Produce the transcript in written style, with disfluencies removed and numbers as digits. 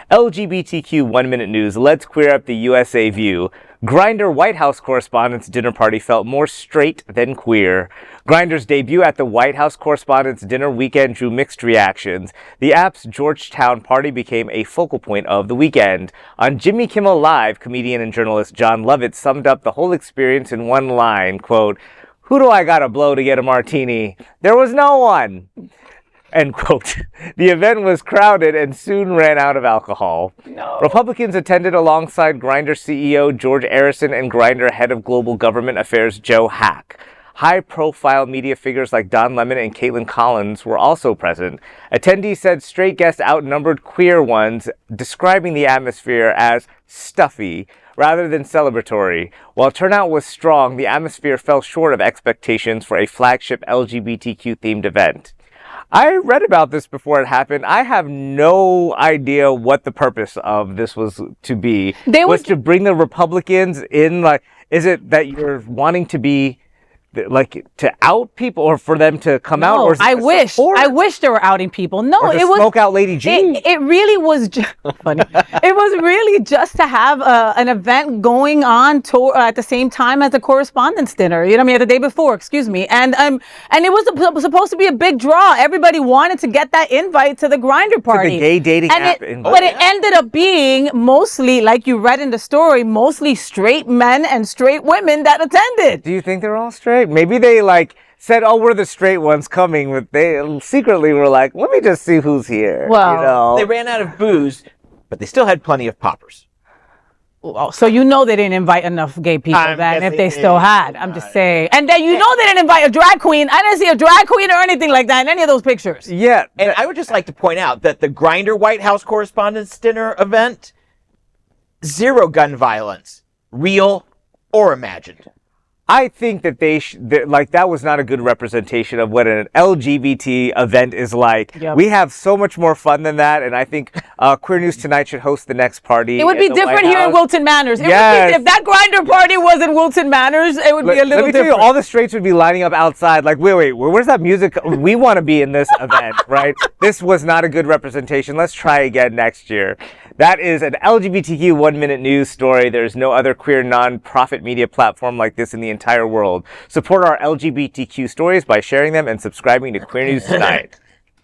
LGBTQ 1-minute news. Let's queer up the USA view. Grindr White House Correspondents Dinner party felt more straight than queer. Grindr's debut at the White House Correspondents Dinner weekend drew mixed reactions. The app's Georgetown party became a focal point of the weekend. On Jimmy Kimmel Live, comedian and journalist Jon Lovett summed up the whole experience in one line, quote, "Who do I gotta blow to get a martini? There was no one." End quote. The event was crowded and soon ran out of alcohol. No. Republicans attended alongside Grindr CEO George Arison and Grindr head of global government affairs Joe Hack. High-profile media figures like Jon Lovett and Kaitlan Collins were also present. Attendees said straight guests outnumbered queer ones, describing the atmosphere as stuffy rather than celebratory. While turnout was strong, the atmosphere fell short of expectations for a flagship LGBTQ-themed event. I read about this before it happened. I have no idea what the purpose of this was to be. Was to bring the Republicans in, like, is it that you're wanting to be, like, to out people or for them to come out? Or I wish they were outing people. No, or it was smoke out Lady G. It really was just funny. It was really just to have an event going on at the same time as the Correspondents Dinner. You know what I mean? The day before, excuse me. And it was supposed to be a big draw. Everybody wanted to get that invite to the Grindr party. To the gay dating app invite. But it ended up being mostly, like you read in the story, mostly straight men and straight women that attended. Do you think they're all straight? Maybe they said, "Oh, we're the straight ones coming," but they secretly were like, "Let me just see who's here." Well, you know? They ran out of booze, but they still had plenty of poppers. So they didn't invite enough gay people then if they still had. I'm just saying. And then they didn't invite a drag queen. I didn't see a drag queen or anything like that in any of those pictures. Yeah. And I would just like to point out that the Grindr White House Correspondents Dinner event, 0 gun violence, real or imagined. I think that that was not a good representation of what an LGBT event is like. Yep. We have so much more fun than that, and I think Queer News Tonight should host the next party. It would be different here in Wilton Manors. Yes. If that Grindr party was in Wilton Manors, it would be a little different. Let me tell you, all the straights would be lining up outside like, wait, where's that music? We want to be in this event, right? This was not a good representation. Let's try again next year. That is an LGBTQ 1-minute news story. There's no other queer non-profit media platform like this in the entire world. Support our LGBTQ stories by sharing them and subscribing to Queer News Tonight.